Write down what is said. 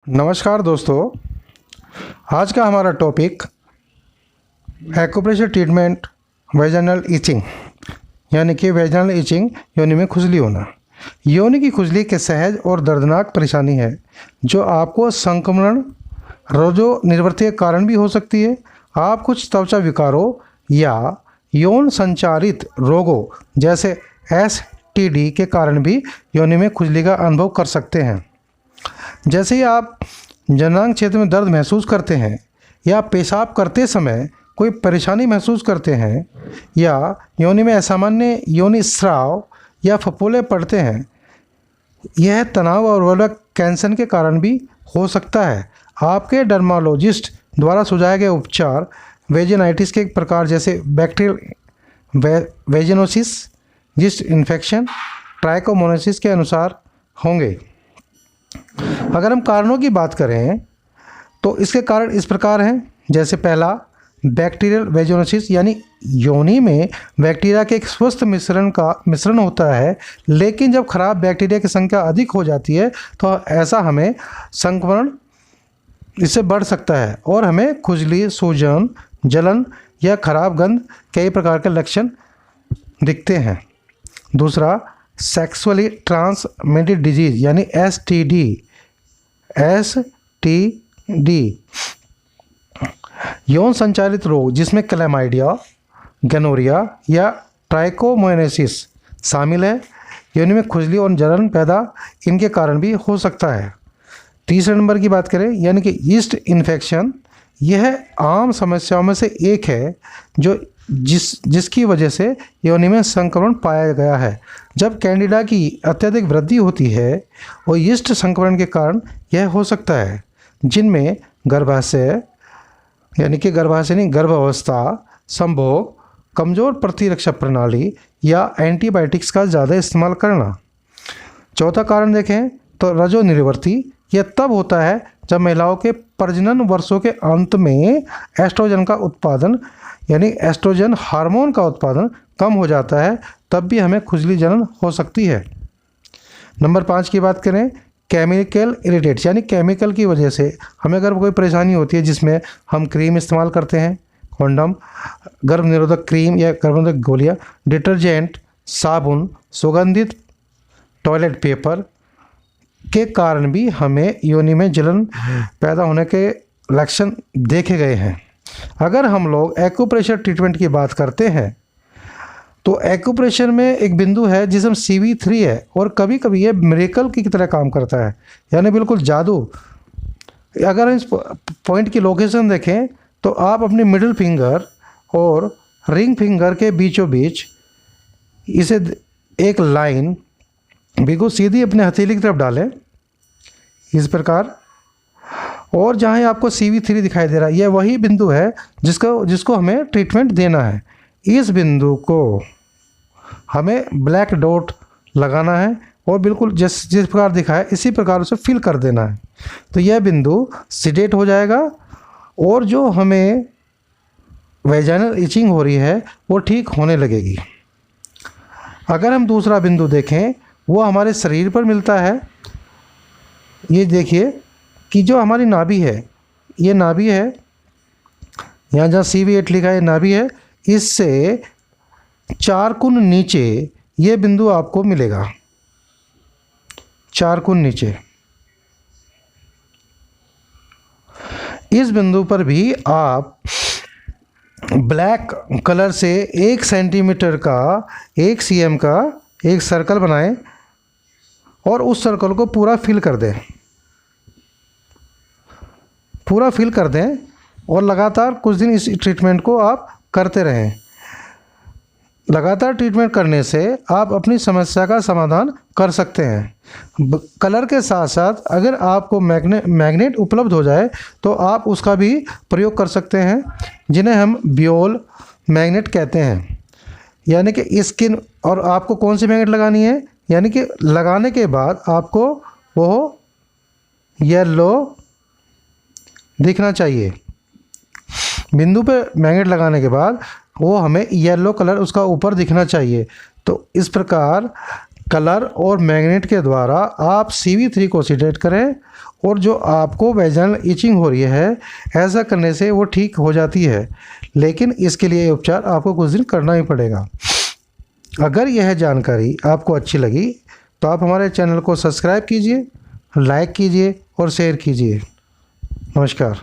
नमस्कार दोस्तों, आज का हमारा topic acupressure treatment vaginal itching यानी कि वेजाइनल इचिंग योनि में खुजली होना। योनि की खुजली के सहज और दर्दनाक परेशानी है जो आपको संक्रमण रोजो निर्वर्ती के कारण भी हो सकती है। आप कुछ त्वचा विकारों या यौन संचारित रोगों जैसे STD के कारण भी योनि में खुजली का अनुभव कर सकते हैं। जैसे ही आप जननांग क्षेत्र में दर्द महसूस करते हैं या पेशाब करते समय कोई परेशानी महसूस करते हैं या योनि में असामान्य योनि स्राव या फफोले पड़ते हैं, यह तनाव और वल्व कैंसर के कारण भी हो सकता है। आपके डर्मालॉजिस्ट द्वारा सुझाए गए उपचार वेजिनाइटिस के प्रकार जैसे बैक्टीरियल वेजिनोसिस, यीस्ट इन्फेक्शन, ट्राइकोमोनासिस के अनुसार होंगे। अगर हम कारणों की बात करें तो इसके कारण इस प्रकार हैं, जैसे पहला बैक्टीरियल वेजिनोसिस यानी योनि में बैक्टीरिया के एक स्वस्थ मिश्रण होता है, लेकिन जब खराब बैक्टीरिया की संख्या अधिक हो जाती है तो ऐसा हमें संक्रमण इससे बढ़ सकता है और हमें खुजली, सूजन, जलन या खराब गंध कई प्रकार के लक्षण दिखते हैं। दूसरा सेक्सुअली ट्रांसमिटेड डिजीज यानी STD यौन संचारित रोग जिसमें क्लैमाइडिया, गनोरिया या ट्राइकोमोनासिस शामिल है। योनि में खुजली और जलन पैदा इनके कारण भी हो सकता है। तीसरे नंबर की बात करें यानी कि यीस्ट इन्फेक्शन, यह आम समस्याओं में से एक है जो जिसकी वजह से योनि में संक्रमण पाया गया है। जब कैंडिडा की अत्यधिक वृद्धि होती है और यीस्ट संक्रमण के कारण यह हो सकता है, जिनमें गर्भाशय यानी कि गर्भावस्था, संभोग, कमज़ोर प्रतिरक्षा प्रणाली या एंटीबायोटिक्स का ज़्यादा इस्तेमाल करना। चौथा कारण देखें तो रजो निर्वर्ती, यह तब होता है जब महिलाओं के प्रजनन वर्षों के अंत में एस्ट्रोजन का उत्पादन यानी एस्ट्रोजन हार्मोन का उत्पादन कम हो जाता है, तब भी हमें खुजली जलन हो सकती है। नंबर 5 की बात करें केमिकल इरिटेट्स यानी केमिकल की वजह से हमें अगर कोई परेशानी होती है जिसमें हम क्रीम इस्तेमाल करते हैं, कॉन्डम, गर्भ निरोधक क्रीम या गर्भ निरोधक गोलियाँ, डिटर्जेंट, साबुन, सुगंधित टॉयलेट पेपर के कारण भी हमें योनि में जलन पैदा होने के लक्षण देखे गए हैं। अगर हम लोग एक्यूप्रेशर ट्रीटमेंट की बात करते हैं तो एक्यूप्रेशर में एक बिंदु है जिसमें CV3 है और कभी कभी ये मिरेकल की तरह काम करता है, यानी बिल्कुल जादू। अगर इस पॉइंट की लोकेशन देखें तो आप अपनी मिडिल फिंगर और रिंग फिंगर के बीचों बीच इसे एक लाइन बिल्कुल सीधी अपने हथेली की तरफ डालें इस प्रकार, और जहाँ आपको CV3 दिखाई दे रहा है, यह वही बिंदु है जिसको हमें ट्रीटमेंट देना है। इस बिंदु को हमें ब्लैक डॉट लगाना है और बिल्कुल जिस प्रकार दिखा है इसी प्रकार उसे फिल कर देना है, तो यह बिंदु सिडेट हो जाएगा और जो हमें वेजाइनल इचिंग हो रही है वो ठीक होने लगेगी। अगर हम दूसरा बिंदु देखें वो हमारे शरीर पर मिलता है। ये देखिए कि जो हमारी नाभि है, ये नाभि है, यहाँ जहाँ CV8 लिखा है नाभि है, इससे 4 गुण नीचे ये बिंदु आपको मिलेगा, 4 गुण नीचे। इस बिंदु पर भी आप ब्लैक कलर से 1 सेंटीमीटर का 1 cm का एक सर्कल बनाएं और उस सर्कल को पूरा फिल कर दें, और लगातार कुछ दिन इस ट्रीटमेंट को आप करते रहें। लगातार ट्रीटमेंट करने से आप अपनी समस्या का समाधान कर सकते हैं। कलर के साथ साथ अगर आपको मैग्नेट उपलब्ध हो जाए तो आप उसका भी प्रयोग कर सकते हैं, जिन्हें हम बियोल मैग्नेट कहते हैं। यानी कि स्किन, और आपको कौन सी मैग्नेट लगानी है, यानी कि लगाने के बाद आपको वो येलो दिखना चाहिए। बिंदु पे मैग्नेट लगाने के बाद वो हमें येलो कलर उसका ऊपर दिखना चाहिए। तो इस प्रकार कलर और मैग्नेट के द्वारा आप CV3 को ऑक्सीडेट करें और जो आपको वेजाइनल इचिंग हो रही है, ऐसा करने से वो ठीक हो जाती है, लेकिन इसके लिए ये उपचार आपको कुछ दिन करना ही पड़ेगा। अगर यह जानकारी आपको अच्छी लगी तो आप हमारे चैनल को सब्सक्राइब कीजिए, लाइक कीजिए और शेयर कीजिए। नमस्कार।